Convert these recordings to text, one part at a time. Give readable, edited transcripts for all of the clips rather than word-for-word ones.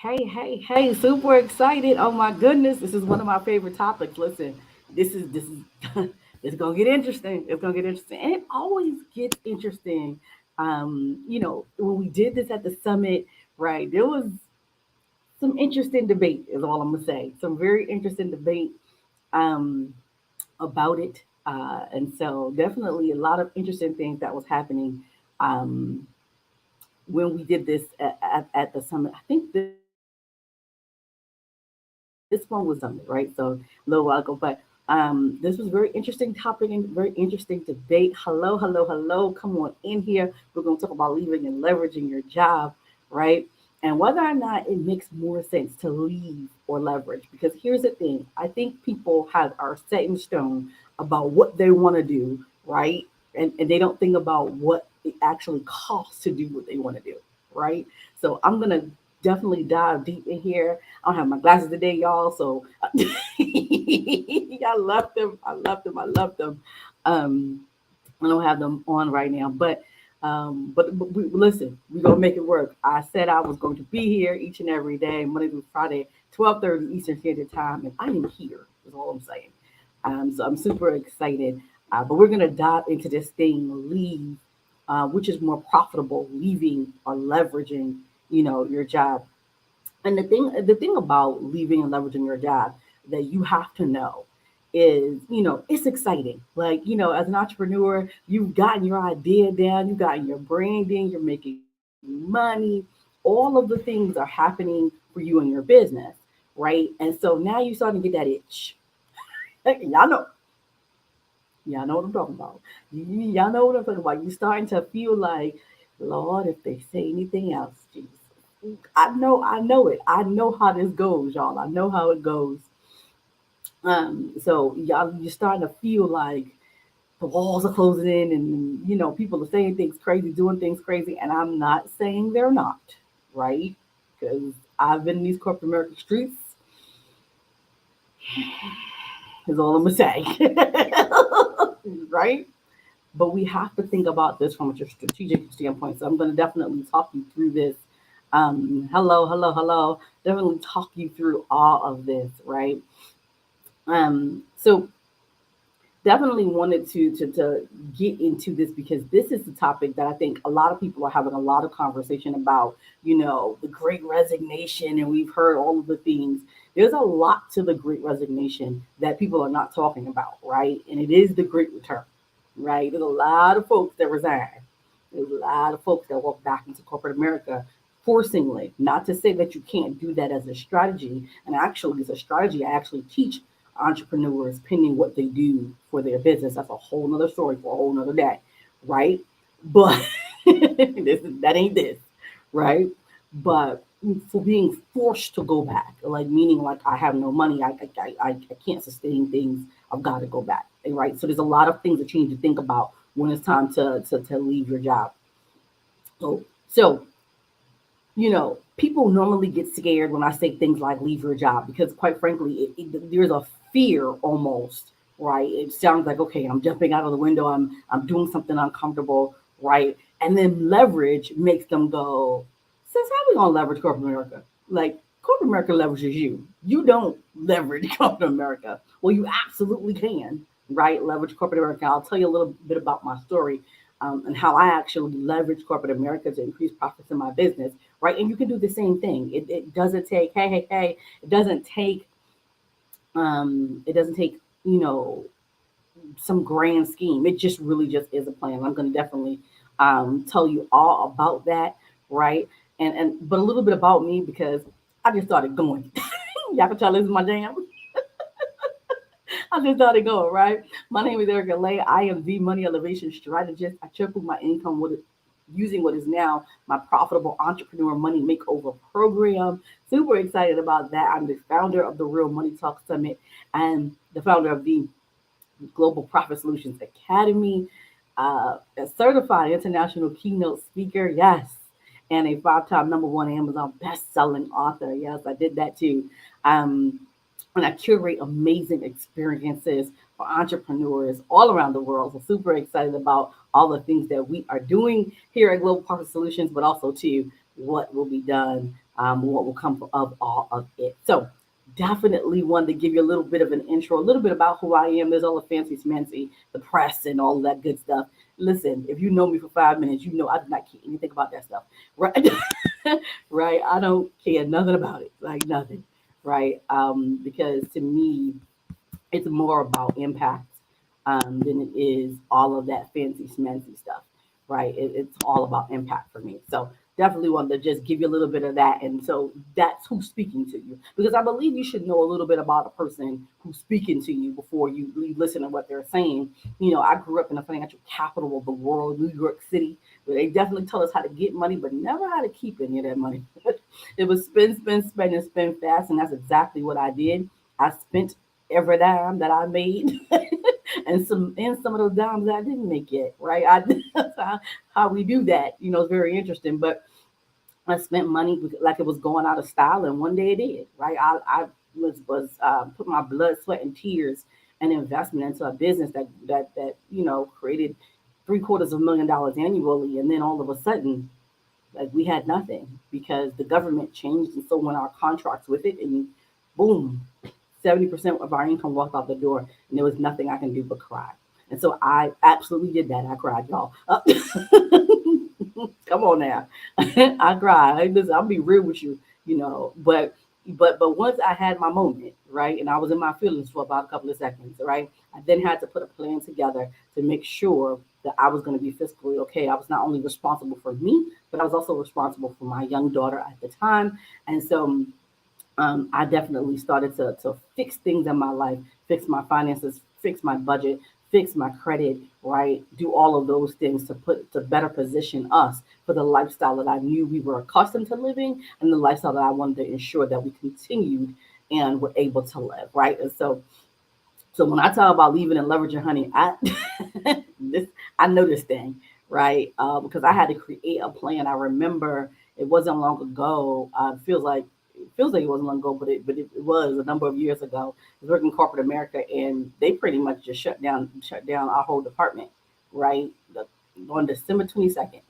Hey, super excited. Oh my goodness. This is one of my favorite topics. Listen, this is it's gonna get interesting. It's gonna get interesting. And it always gets interesting. When we did this at the summit, right, there was some interesting debate, is all I'm gonna say. Some very interesting debate um about it. And so definitely a lot of interesting things that was happening um when we did this at the summit. I think this one was summit, right? So a little while ago, but this was very interesting topic and very interesting debate. Hello. Come on in here. We're going to talk about leaving and leveraging your job, right? And whether or not it makes more sense to leave or leverage. Because here's the thing, I think people are set in stone about what they want to do, right? And they don't think about what it actually costs to do what they want to do, right? So I'm gonna definitely dive deep in here. I don't have my glasses today, y'all. So I love them. I love them. I love them. Um, I don't have them on right now, but listen, we're gonna make it work. I said I was going to be here each and every day, Monday through Friday, 12:30 Eastern Standard Time, and I am here. Is all I'm saying. So I'm super excited. But we're gonna dive into this thing, leave, which is more profitable, leaving or leveraging, your job. And the thing about leaving and leveraging your job that you have to know is, it's exciting. Like, as an entrepreneur, you've gotten your idea down, you've gotten your branding, you're making money. All of the things are happening for you and your business, right? And so now you're starting to get that itch. Hey, y'all know what I'm talking about. Y'all know what I'm talking about. You're starting to feel like, Lord, if they say anything else, Jesus. I know it. I know how this goes, y'all. I know how it goes. So y'all, you're starting to feel like the walls are closing in, and people are saying things crazy, doing things crazy, and I'm not saying they're not, right? Because I've been in these corporate American streets, is all I'm gonna say, right? But we have to think about this from a strategic standpoint. So I'm going to definitely talk you through this. Hello. Definitely talk you through all of this, right? So definitely wanted to get into this because this is the topic that I think a lot of people are having a lot of conversation about. The Great Resignation, and we've heard all of the things. There's a lot to the Great Resignation that people are not talking about, right? And it is the Great Return, right? There's a lot of folks that resign. There's a lot of folks that walk back into corporate America forcingly. Not to say that you can't do that as a strategy, and actually, as a strategy, I actually teach entrepreneurs pending what they do for their business. That's a whole nother story for a whole nother day, right? But that ain't this, right? But for being forced to go back, like meaning like I have no money, I can't sustain things. I've got to go back, right? So there's a lot of things that you need to think about when it's time to leave your job. So people normally get scared when I say things like leave your job because, quite frankly, there's a fear almost, right? It sounds like, okay, I'm jumping out of the window, I'm doing something uncomfortable, right? And then leverage makes them go, sis, how we gonna leverage corporate America? Like corporate America leverages you. You don't leverage corporate America. Well, you absolutely can, right? Leverage corporate America. I'll tell you a little bit about my story. And how I actually leverage corporate America to increase profits in my business, right? And you can do the same thing. It doesn't take, hey, it doesn't take, you know, some grand scheme. It just really just is a plan. I'm going to definitely tell you all about that, right? And but a little bit about me because I just started going. Y'all can tell this is my jam. I just started going, right? My name is Erica Lay. I am the money elevation strategist. I tripled my income with using what is now my profitable entrepreneur money makeover program. Super excited about that. I'm the founder of the Real Money Talk Summit and the founder of the Global Profit Solutions Academy, a certified international keynote speaker, yes, and a five-time number one Amazon best-selling author. Yes, I did that too. Um, and I curate amazing experiences for entrepreneurs all around the world. So super excited about all the things that we are doing here at Global Profit Solutions, but also too what will be done what will come of all of it. So definitely wanted to give you a little bit of an intro, a little bit about who I am. There's all the fancy smancy, the press and all of that good stuff. Listen, if you know me for 5 minutes, you know I do not care anything about that stuff. Right. Right. I don't care nothing about it. Like nothing. Right. Because to me, it's more about impact than it is all of that fancy smancy stuff, right? It's all about impact for me. So definitely wanted to just give you a little bit of that. And so that's who's speaking to you. Because I believe you should know a little bit about a person who's speaking to you before you listen to what they're saying. You know, I grew up in the financial capital of the world, New York City, where they definitely tell us how to get money, but never how to keep any of that money. It was spend, spend, spend, and spend fast. And that's exactly what I did. I spent every dime that I made, and some of those dimes that I didn't make yet, right? That's how we do that. You know, it's very interesting. But I spent money like it was going out of style, and one day it did, right? I was put my blood, sweat, and tears and investment into a business that created $750,000 annually, and then all of a sudden, like we had nothing because the government changed, and so went our contracts with it, and boom, 70% of our income walked out the door, and there was nothing I can do but cry. And so I absolutely did that. I cried, y'all. Come on now, I cried. I'll be real with you, but once I had my moment, right, and I was in my feelings for about a couple of seconds, right, I then had to put a plan together to make sure that I was going to be fiscally okay. I was not only responsible for me, but I was also responsible for my young daughter at the time, and so I definitely started to fix things in my life, fix my finances, fix my budget, fix my credit, right? Do all of those things to better position us for the lifestyle that I knew we were accustomed to living and the lifestyle that I wanted to ensure that we continued and were able to live, right? And so when I talk about leaving and leveraging, honey, this I know this thing, right? Because I had to create a plan. I remember it wasn't long ago. It feels like it wasn't long ago, but it was a number of years ago. I was working in corporate America, and they pretty much just shut down our whole department, right? On December 22nd.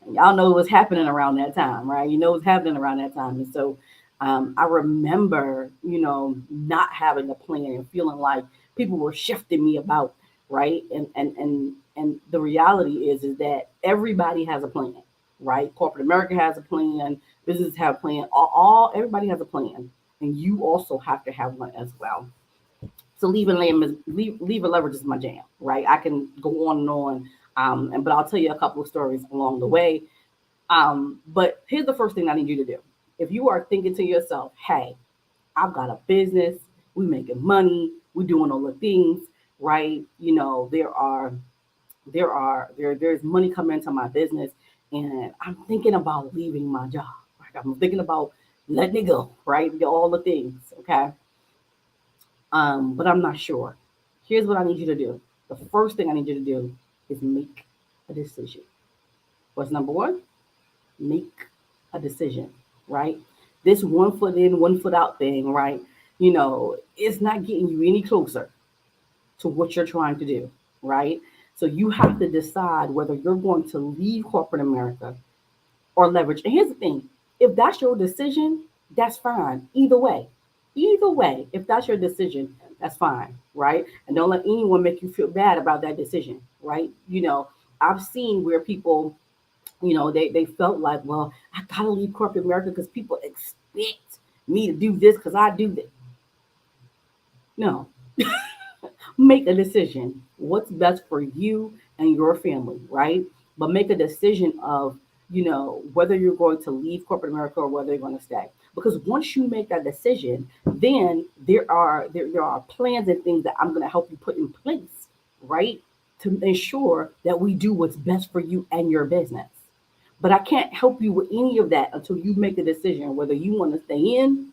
And y'all know what's happening around that time, right? You know what's happening around that time. And so I remember, not having a plan and feeling like people were shifting me about, right? And the reality is that everybody has a plan, right? Corporate America has a plan, businesses have a plan, everybody has a plan. And you also have to have one as well. So leave and leverage is my jam, right? I can go on and on, but I'll tell you a couple of stories along the way. But here's the first thing I need you to do. If you are thinking to yourself, hey, I've got a business, we making money, we doing all the things, right? There's money coming into my business, and I'm thinking about leaving my job. Right? I'm thinking about letting it go, right? All the things, okay? But I'm not sure. Here's what I need you to do. The first thing I need you to do is make a decision. What's number one? Make a decision, right? This one foot in, one foot out thing, right? It's not getting you any closer to what you're trying to do, right? So you have to decide whether you're going to leave corporate America or leverage. And here's the thing, if that's your decision, that's fine. Either way, if that's your decision, that's fine, right? And don't let anyone make you feel bad about that decision, right? I've seen where people, they felt like, well, I gotta leave corporate America because people expect me to do this because I do this. No, make a decision. What's best for you and your family, right? But make a decision of, whether you're going to leave corporate America or whether you're going to stay. Because once you make that decision, then there are plans and things that I'm going to help you put in place, right? To ensure that we do what's best for you and your business. But I can't help you with any of that until you make a decision whether you want to stay in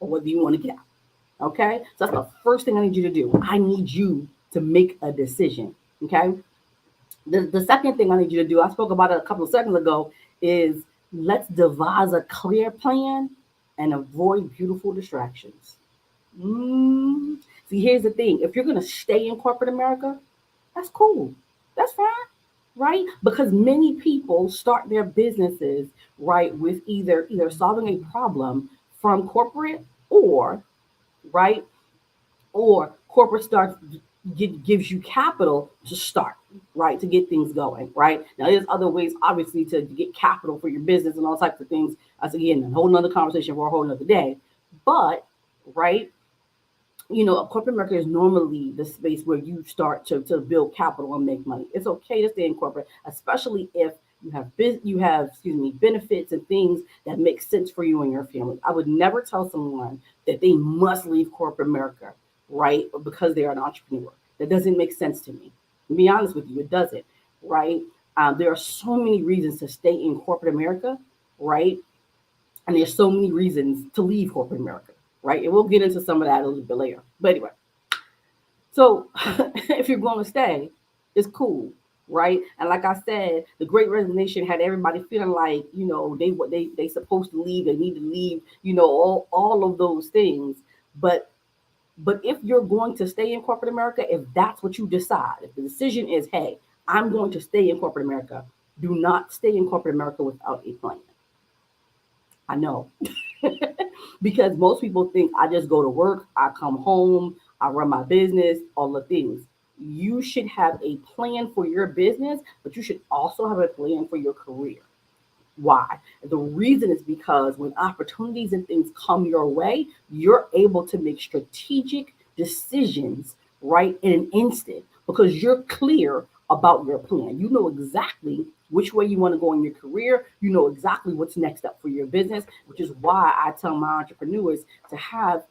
or whether you want to get out. Okay? So that's the first thing I need you to do. I need you to make a decision. Okay? The second thing I need you to do, I spoke about it a couple of seconds ago, is let's devise a clear plan and avoid beautiful distractions. See, here's the thing. If you're going to stay in corporate America, that's cool. That's fine. right? Because many people start their businesses, right, with either solving a problem from corporate, or right, or corporate starts gives you capital to start, right, to get things going, right. Now there's other ways obviously to get capital for your business and all types of things. That's again a whole nother conversation for a whole nother day. But right, corporate America is normally the space where you start to build capital and make money. It's okay to stay in corporate, especially if you have benefits and things that make sense for you and your family. I would never tell someone that they must leave corporate America, right, because they are an entrepreneur. That doesn't make sense to me. To be honest with you, it doesn't, right? There are so many reasons to stay in corporate America, right? And there's so many reasons to leave corporate America, right? And we'll get into some of that a little bit later. But anyway, so if you're going to stay, it's cool, right? And like I said, the Great Resignation had everybody feeling like they supposed to leave, they need to leave, all of those things. But if you're going to stay in corporate America, if that's what you decide, if the decision is, hey, I'm going to stay in corporate America, do not stay in corporate America without a plan. I know. Because most people think I just go to work, I come home, I run my business, all the things. You should have a plan for your business, but you should also have a plan for your career. Why? The reason is because when opportunities and things come your way, you're able to make strategic decisions right in an instant because you're clear about your plan. You know exactly which way you want to go in your career. You know exactly what's next up for your business, which is why I tell my entrepreneurs to have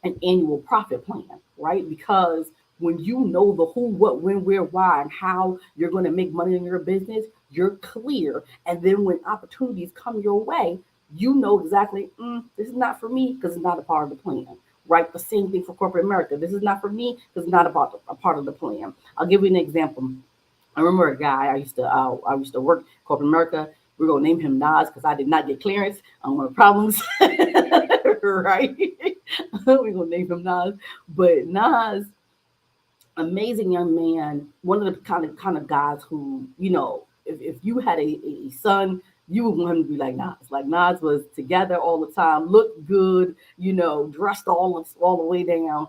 an annual profit plan, right? Because when you know the who, what, when, where, why, and how you're going to make money in your business, you're clear. And then when opportunities come your way, you know exactly, this is not for me because it's not a part of the plan, right? The same thing for corporate America. This is not for me because it's not about a part of the plan. I'll give you an example. I remember a guy I used to work corporate America. We're gonna name him Nas because I did not get clearance on one of the problems, right? We're gonna name him Nas, but Nas, amazing young man, one of the kind of guys who, if you had a son, you would want him to be like Nas. Like Nas was together all the time, looked good, dressed all the way down.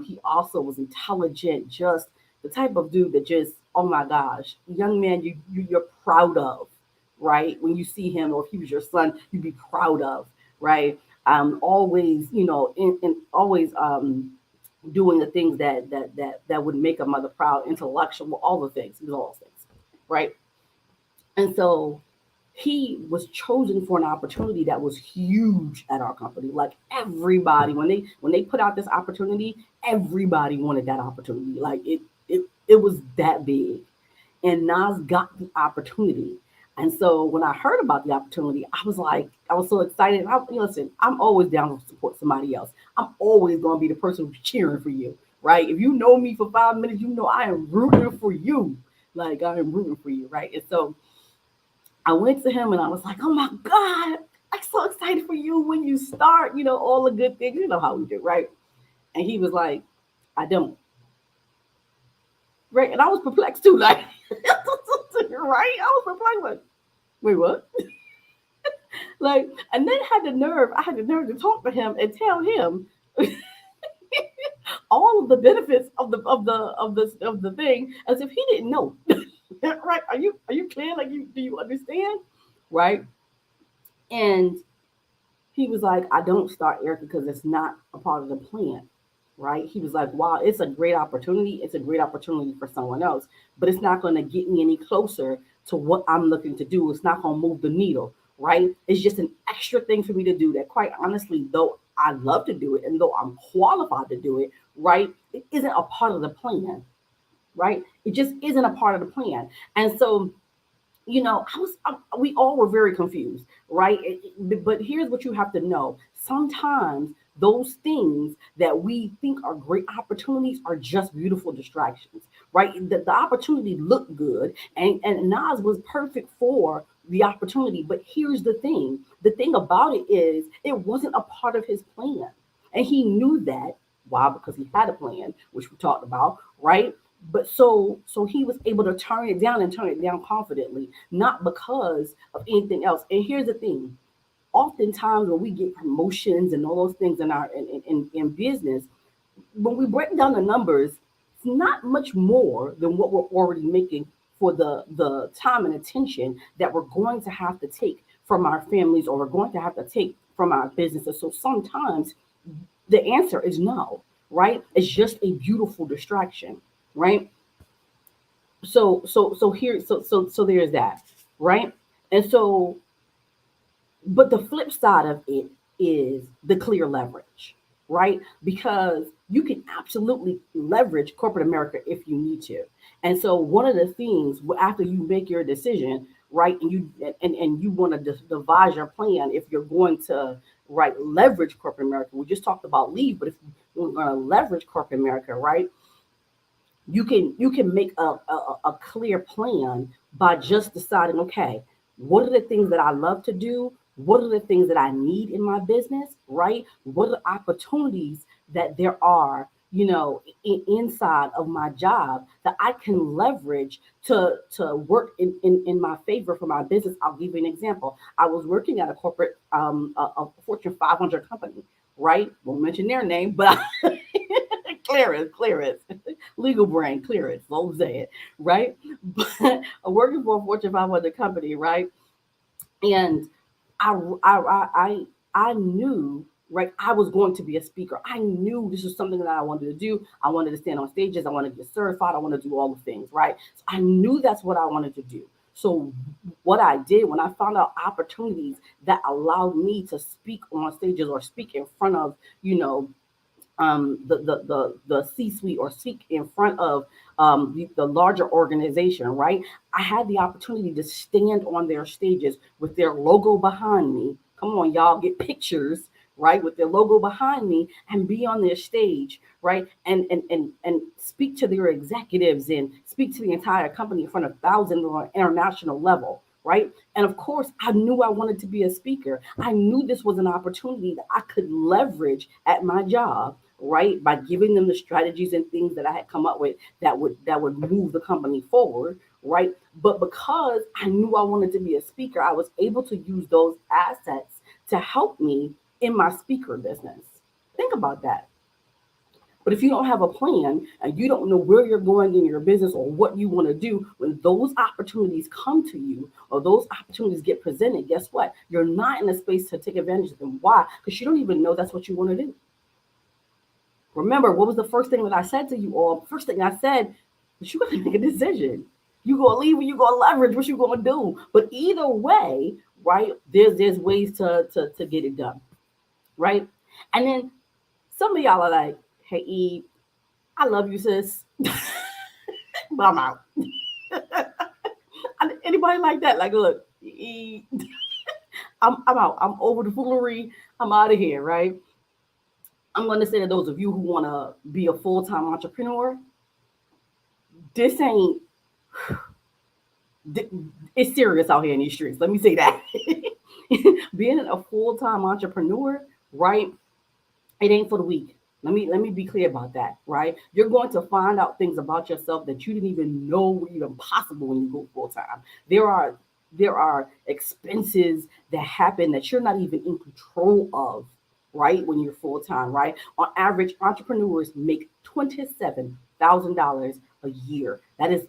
He also was intelligent, just the type of dude that just, oh my gosh, young man, you're proud of, right? When you see him, or if he was your son, you'd be proud of, right? Always, and always doing the things that would make a mother proud, intellectual, all the things, all those things, right? And so he was chosen for an opportunity that was huge at our company. Like everybody, when they put out this opportunity, everybody wanted that opportunity. Like it was that big, and Nas got the opportunity. And so when I heard about the opportunity, I was like, I was so excited. Listen, I'm always down to support somebody else. I'm always going to be the person who's cheering for you, right? If you know me for 5 minutes, you know I am rooting for you. Like I am rooting for you, right? And so I went to him and I was like, oh my God, I'm so excited for you when you start, all the good things. You know how we do, right? And he was like, I don't. Right. And I was perplexed too, like, right? I was perplexed, like, wait, what? Like, and then I had the nerve to talk to him and tell him all of the benefits of the thing as if he didn't know. Right? Are you clear? Like, do you understand? Right? And he was like, I don't start Erica because it's not a part of the plan. Right? He was like, wow, it's a great opportunity. It's a great opportunity for someone else, but it's not going to get me any closer to what I'm looking to do. It's not going to move the needle. Right? It's just an extra thing for me to do that, quite honestly, though I love to do it and though I'm qualified to do it, right? It isn't a part of the plan. Right? It just isn't a part of the plan. And so we all were very confused, right? But here's what you have to know. Sometimes those things that we think are great opportunities are just beautiful distractions, right? The opportunity looked good, and Nas was perfect for the opportunity. But here's the thing about it is it wasn't a part of his plan. And he knew that. Why? Because he had a plan, which we talked about, right? But so he was able to turn it down and turn it down confidently, not because of anything else. And here's the thing: oftentimes when we get promotions and all those things in our in business, when we break down the numbers, it's not much more than what we're already making for the time and attention that we're going to have to take from our families, or we're going to have to take from our businesses. So sometimes the answer is no, right? It's just a beautiful distraction, right? So there's that, right? And so, but the flip side of it is the clear leverage, right? Because you can absolutely leverage corporate America if you need to. And so one of the things after you make your decision, right, and you want to devise your plan if you're going to, right, leverage corporate America. We just talked about leave, but if we're going to leverage corporate America, right, you can make a clear plan by just deciding, okay, what are the things that I love to do? What are the things that I need in my business, right? What are the opportunities that there are, inside of my job that I can leverage to work in my favor for my business? I'll give you an example. I was working at a corporate, a Fortune 500 company, right? Won't mention their name, but clearance, legal brain clearance, won't say it, right? But I'm working for a Fortune 500 company, right? And I, I, I, I knew, right, I was going to be a speaker. I knew this was something that I wanted to do. I wanted to stand on stages. I wanted to get certified. I wanted to do all the things, right? So I knew that's what I wanted to do. So what I did when I found out opportunities that allowed me to speak on stages or speak in front of, the C-suite, or speak in front of the larger organization, right? I had the opportunity to stand on their stages with their logo behind me. Come on, y'all, get pictures, right, with their logo behind me and be on their stage, right, and speak to their executives and speak to the entire company in front of thousands on an international level. Right. And of course, I knew I wanted to be a speaker. I knew this was an opportunity that I could leverage at my job, right, by giving them the strategies and things that I had come up with that would move the company forward, right? But because I knew I wanted to be a speaker, I was able to use those assets to help me in my speaker business. Think about that. But if you don't have a plan and you don't know where you're going in your business or what you want to do, when those opportunities come to you or those opportunities get presented, guess what? You're not in a space to take advantage of them. Why? Because you don't even know that's what you want to do. Remember, what was the first thing that I said to you all? First thing I said was you got to make a decision. You gonna leave or you gonna leverage? What you gonna do? But either way, right? There's ways to get it done, right? And then some of y'all are like, "Hey, E, I love you, sis, but I'm out." Anybody like that? Like, look, E, I'm out. I'm over the foolery. I'm out of here, right? I'm going to say to those of you who want to be a full time entrepreneur, this ain't, it's serious out here in these streets. Let me say that. Being a full time entrepreneur, right? It ain't for the weak. Let me be clear about that, right? You're going to find out things about yourself that you didn't even know were even possible when you go full time. There are there are expenses that happen that you're not even in control of, right? When you're full time, right? On average, entrepreneurs make $27,000 a year. That is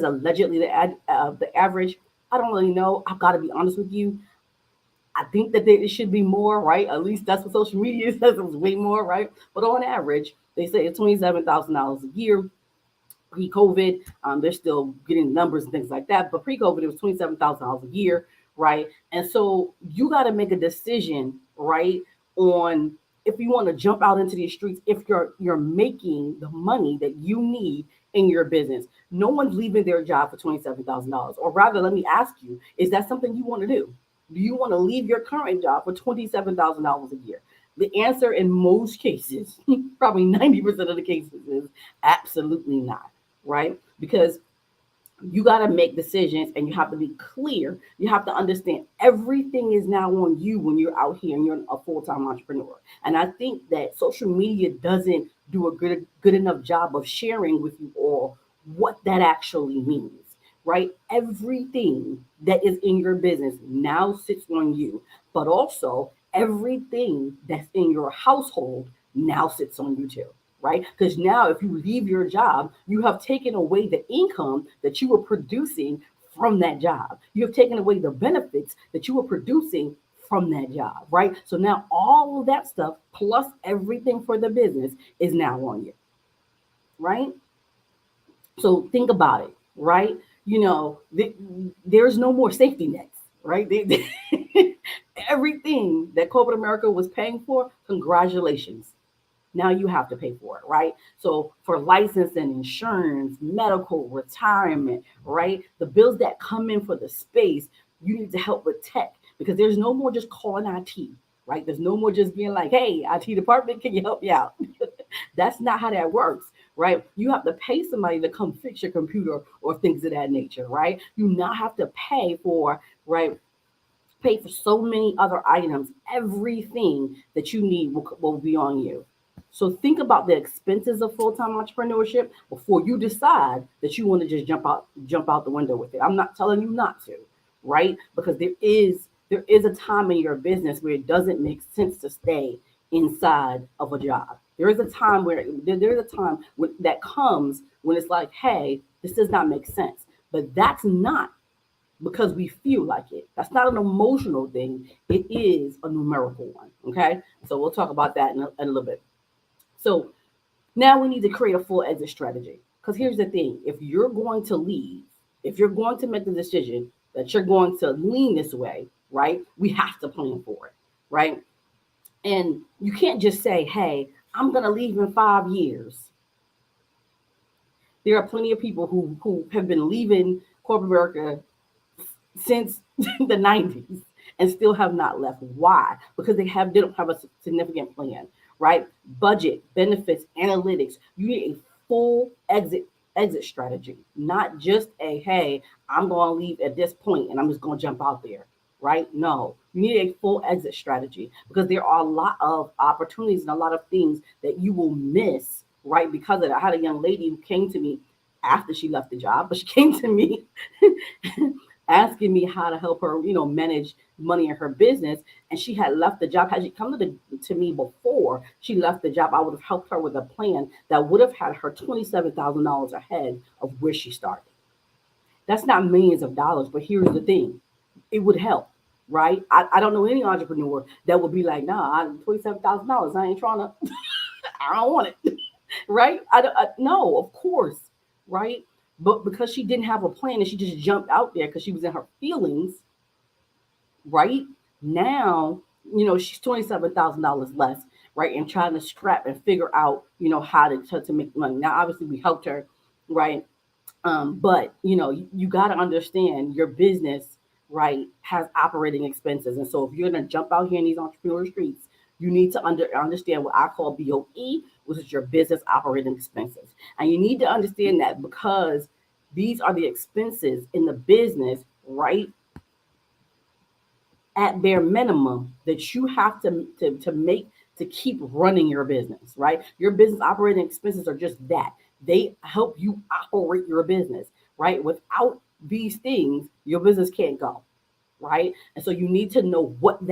allegedly the average. I don't really know. I've got to be honest with you. I think that it should be more, right? At least that's what social media says. It's way more, right? But on average, they say it's $27,000 a year. Pre-COVID, they're still getting numbers and things like that. But pre-COVID, it was $27,000 a year, right? And so you got to make a decision, right, on if you want to jump out into these streets. If you're making the money that you need in your business, no one's leaving their job for $27,000. Or rather, let me ask you: is that something you want to do? Do you want to leave your current job for $27,000 a year? The answer in most cases, probably 90% of the cases, is absolutely not, right? Because you got to make decisions and you have to be clear. You have to understand everything is now on you when you're out here and you're a full-time entrepreneur. And I think that social media doesn't do a good enough job of sharing with you all what that actually means, right? Everything that is in your business now sits on you, but also everything that's in your household now sits on you too, right? Because now if you leave your job, you have taken away the income that you were producing from that job. You have taken away the benefits that you were producing from that job, right? So now all of that stuff plus everything for the business is now on you, right? So think about it, right? You know, there's no more safety nets, right? Everything that corporate America was paying for, congratulations. Now you have to pay for it, right? So for license and insurance, medical, retirement, right? The bills that come in for the space, you need to help with tech because there's no more just calling IT, right? There's no more just being like, hey, IT department, can you help me out? That's not how that works, right? You have to pay somebody to come fix your computer or things of that nature, right? You now have to pay for, right? Pay for so many other items. Everything that you need will be on you. So think about the expenses of full-time entrepreneurship before you decide that you want to just jump out the window with it. I'm not telling you not to, right? Because there is a time in your business where it doesn't make sense to stay inside of a job. There is a time where there's a time when, that comes when it's like, hey, this does not make sense. But that's not because we feel like it. That's not an emotional thing. It is a numerical one. Okay. So we'll talk about that in a little bit. So now we need to create a full exit strategy. Because here's the thing, if you're going to leave, if you're going to make the decision that you're going to lean this way, right, we have to plan for it. Right. And you can't just say, hey, I'm going to leave in 5 years. There are plenty of people who have been leaving corporate America since the 90s and still have not left. Why? Because they don't have a significant plan, right? Budget, benefits, analytics. You need a full exit strategy, not just a hey, I'm going to leave at this point and I'm just going to jump out there, right? No, you need a full exit strategy because there are a lot of opportunities and a lot of things that you will miss, right? Because of that. I had a young lady who came to me after she left the job, but she came to me asking me how to help her, manage money in her business. And she had left the job. Had she come to me before she left the job, I would have helped her with a plan that would have had her $27,000 ahead of where she started. That's not millions of dollars, but here's the thing. It would help, right? I don't know any entrepreneur that would be like, nah, $27,000. I ain't trying to, I don't want it. Right? No, of course, right? But because she didn't have a plan and she just jumped out there because she was in her feelings, right? Now, she's $27,000 less, right? And trying to scrap and figure out, how to make money. Now, obviously, we helped her, right? But you got to understand your business, right, has operating expenses. And so if you're going to jump out here in these entrepreneur streets, you need to understand what I call BOE, which is your business operating expenses. And you need to understand that because these are the expenses in the business, right, at bare minimum that you have to make to keep running your business, right? Your business operating expenses are just that. They help you operate your business, right? Without these things, your business can't go, right? And so you need to know what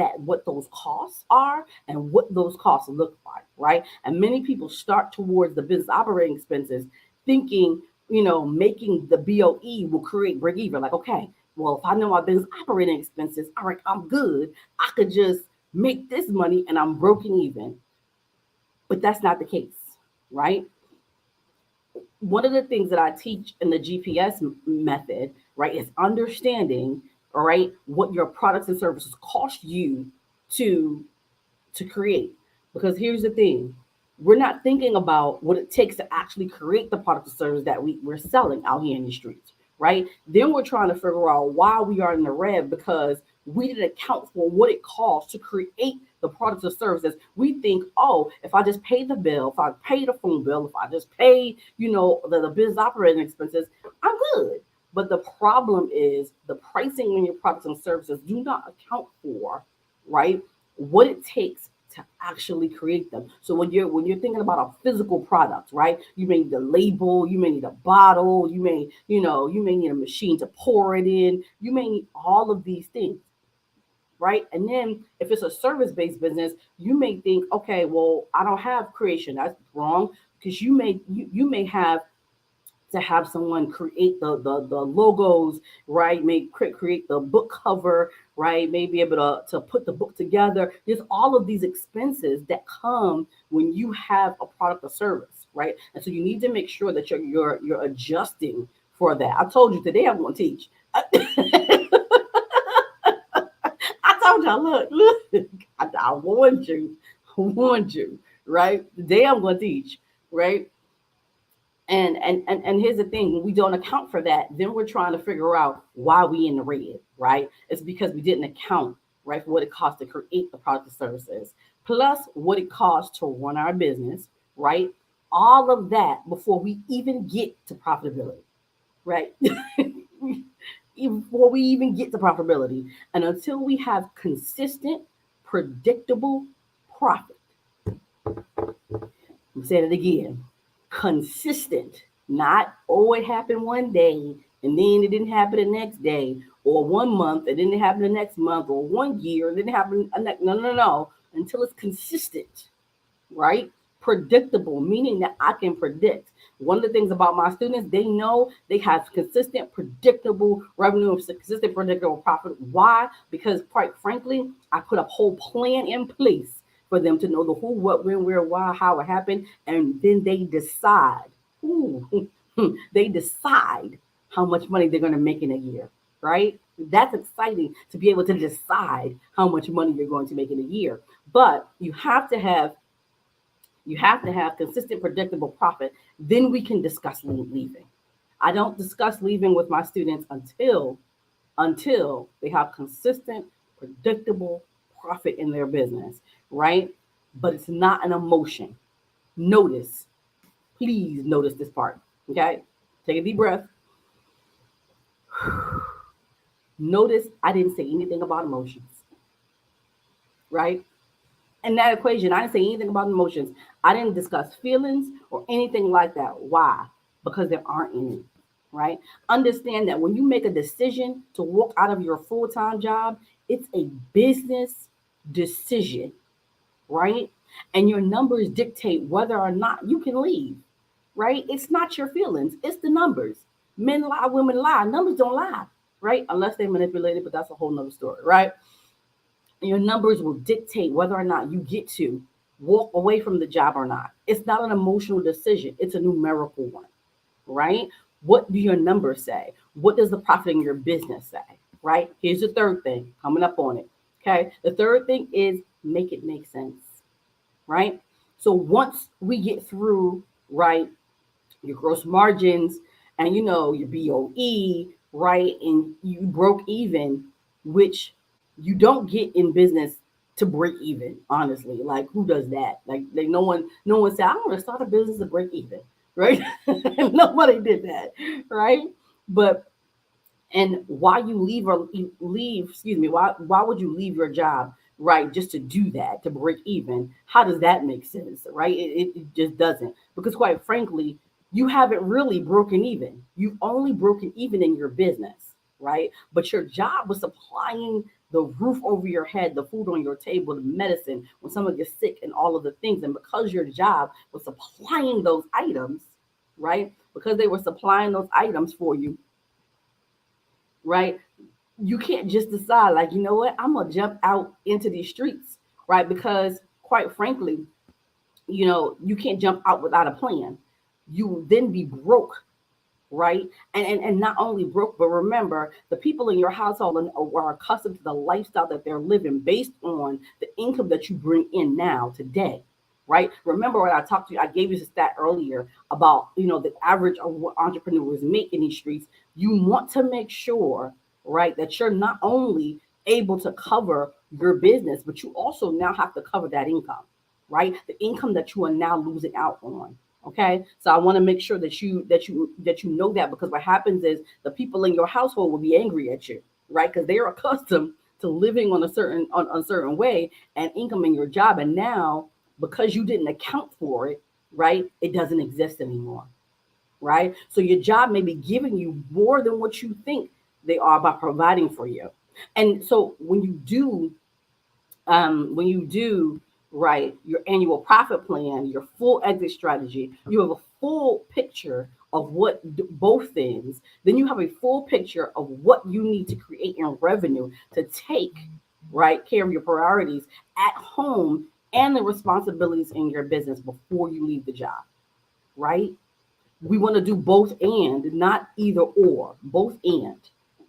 those costs are and what those costs look like, right? And many people start towards the business operating expenses thinking, making the BOE will create break even. Like, okay, well, if I know my business operating expenses, all right, I'm good. I could just make this money and I'm broken even. But that's not the case, right? One of the things that I teach in the GPS method, right, is understanding, all right, what your products and services cost you to create. Because here's the thing, we're not thinking about what it takes to actually create the product or service that we're selling out here in the streets, right? Then we're trying to figure out why we are in the red because we didn't account for what it costs to create the products or services. We think, oh, if I just pay the bill, if I pay the phone bill, if I just pay, the business operating expenses, I'm good. But the problem is the pricing on your products and services do not account for, right, what it takes to actually create them. So when you're thinking about a physical product, right? You may need a label, you may need a bottle, you may need a machine to pour it in. You may need all of these things, right? And then if it's a service-based business, you may think, okay, well, I don't have creation. That's wrong because you may have to have someone create the logos, right? May create the book cover, right? May be able to put the book together. There's all of these expenses that come when you have a product or service, right? And so you need to make sure that you're adjusting for that. I told you today I'm going to teach. I told y'all, look, I warned you, right? Today I'm going to teach, right? And here's the thing: when we don't account for that, then we're trying to figure out why we in the red, right? It's because we didn't account, right, for what it costs to create the product or services, plus what it costs to run our business, right? All of that before we even get to profitability, right? Before we even get to profitability, and until we have consistent, predictable profit. I'm saying it again: consistent, not, oh, it happened one day and then it didn't happen the next day, or 1 month, it didn't happen the next month, or 1 year, it didn't happen. No, no, no. Until it's consistent, right? Predictable, meaning that I can predict. One of the things about my students, they know they have consistent, predictable revenue and consistent, predictable profit. Why? Because, quite frankly, I put a whole plan in place for them to know the who, what, when, where, why, how it happened, and then they decide. Ooh, they decide how much money they're going to make in a year, right? That's exciting to be able to decide how much money you're going to make in a year. But you have to have consistent, predictable profit. Then we can discuss leaving. I don't discuss leaving with my students until they have consistent, predictable profit in their business, right? But it's not an emotion. Notice, please notice this part. Okay, take a deep breath. Notice I didn't say anything about emotions, right? In that equation, I didn't say anything about emotions. I didn't discuss feelings or anything like that. Why? Because there aren't any, right? Understand that when you make a decision to walk out of your full time job, it's a business decision, right? And your numbers dictate whether or not you can leave, right? It's not your feelings, it's the numbers. Men lie, women lie, numbers don't lie, right? Unless they manipulate it, but that's a whole nother story, right? Your numbers will dictate whether or not you get to walk away from the job or not. It's not an emotional decision, it's a numerical one, right? What do your numbers say? What does the profit in your business say, right? Here's the third thing coming up on it. Okay. The third thing is make it make sense, right? So once we get through, right, your gross margins and your BOE, right, and you broke even, which you don't get in business to break even, honestly. Like, who does that? Like no one said, I want to start a business to break even, right? Nobody did that, right? But and why you leave, excuse me, why would you leave your job, right, just to do that, to break even? How does that make sense, right? It just doesn't, because quite frankly, you haven't really broken even. You've only broken even in your business, right? But your job was supplying the roof over your head, the food on your table, the medicine when someone gets sick, and all of the things. And because your job was supplying those items, right, because they were supplying those items for you, right? You can't just decide, like, you know what, I'm gonna jump out into these streets, right? Because quite frankly, you can't jump out without a plan. You will then be broke, right? And not only broke, but remember, the people in your household are accustomed to the lifestyle that they're living based on the income that you bring in now today, right? Remember what I talked to you, I gave you a stat earlier about, the average of what entrepreneurs make in these streets. You want to make sure, right, that you're not only able to cover your business, but you also now have to cover that income, right? The income that you are now losing out on. Okay, so I want to make sure that you know that, because what happens is the people in your household will be angry at you, right? Because they're accustomed to living on a certain way and income in your job. And now, because you didn't account for it, right, it doesn't exist anymore, right? So your job may be giving you more than what you think they are by providing for you. And so when you do right your annual profit plan, your full exit strategy, you have a full picture of both things. Then you have a full picture of what you need to create in revenue to take right care of your priorities at home and the responsibilities in your business before you leave the job, right? We want to do both and not either or, both and,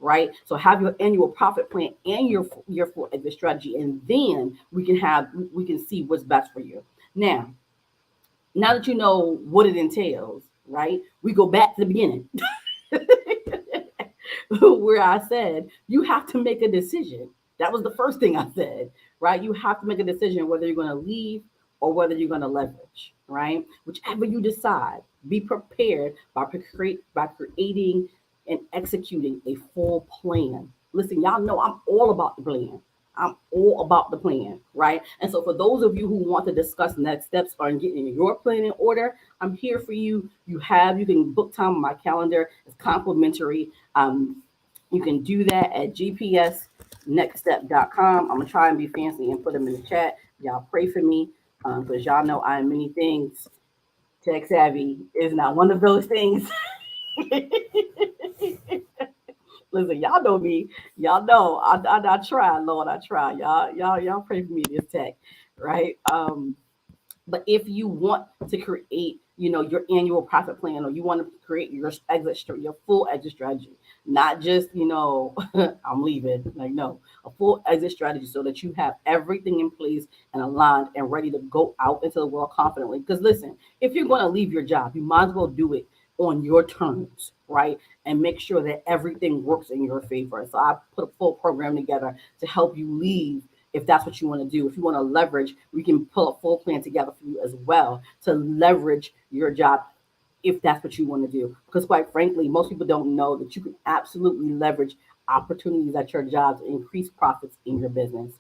right? So have your annual profit plan and your full exit strategy, and then we can see what's best for you. Now that you know what it entails, right? We go back to the beginning where I said you have to make a decision. That was the first thing I said, right? You have to make a decision whether you're going to leave or whether you're going to leverage, right? Whichever you decide, be prepared by creating and executing a full plan. Listen, y'all know I'm all about the plan. I'm all about the plan, right? And so, for those of you who want to discuss next steps on getting your plan in order, I'm here for you. You can book time on my calendar. It's complimentary. You can do that at gpsnextstep.com. I'm gonna try and be fancy and put them in the chat. Y'all pray for me because y'all know I am many things. Tech savvy is not one of those things. Listen, y'all know me. Y'all know I try, Lord, I try. Y'all pray for me this tech, right? But if you want to create, your annual profit plan, or you want to create your full exit strategy, not just, I'm leaving. Like, no, a full exit strategy so that you have everything in place and aligned and ready to go out into the world confidently. Because listen, if you're going to leave your job, you might as well do it on your terms, right? And make sure that everything works in your favor. So I put a full program together to help you leave if that's what you want to do. If you want to leverage, we can pull a full plan together for you as well to leverage your job if that's what you want to do. Because quite frankly, most people don't know that you can absolutely leverage opportunities at your job to increase profits in your business.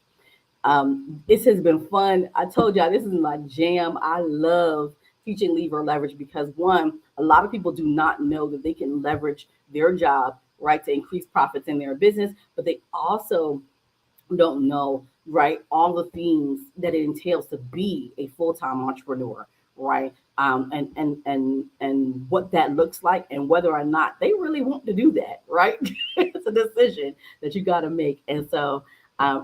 This has been fun. I told y'all this is my jam. I love teaching lever leverage because one, a lot of people do not know that they can leverage their job, right, to increase profits in their business, but they also don't know, right, all the things that it entails to be a full-time entrepreneur, right? And what that looks like and whether or not they really want to do that, right? It's a decision that you got to make. And so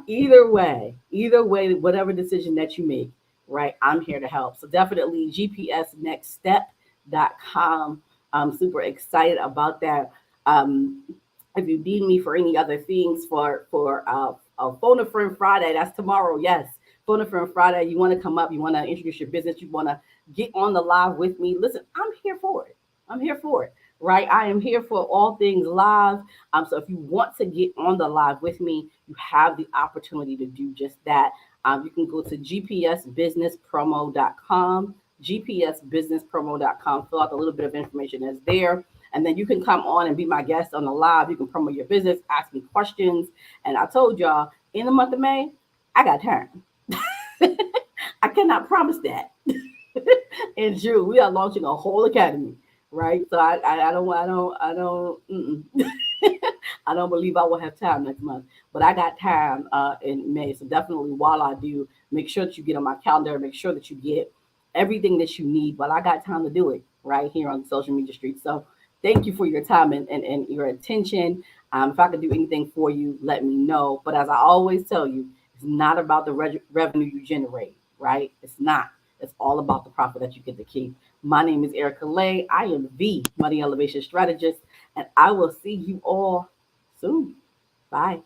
either way, whatever decision that you make, right, I'm here to help. So definitely gpsnextstep.com. I'm super excited about that. Um, if you need me for any other things for phone a friend Friday, that's tomorrow. Yes, phone a friend Friday. You want to come up, you want to introduce your business, you want to get on the live with me. Listen, I'm here for it. I'm here for it. Right, I am here for all things live. So if you want to get on the live with me, you have the opportunity to do just that. You can go to gpsbusinesspromo.com, gpsbusinesspromo.com. Fill out a little bit of information that's there. And then you can come on and be my guest on the live. You can promote your business, ask me questions. And I told y'all, in the month of May, I got time. I cannot promise that. In June, we are launching a whole academy, right? So I don't believe I will have time next month, but I got time in May. So definitely, while I do, make sure that you get on my calendar. Make sure that you get everything that you need. But I got time to do it right here on the social media street. So thank you for your time and your attention. If I could do anything for you, let me know. But as I always tell you, it's not about the revenue you generate, right? It's not. It's all about the profit that you get to keep. My name is Erica Lay. I am the Money Elevation Strategist, and I will see you all soon. Bye.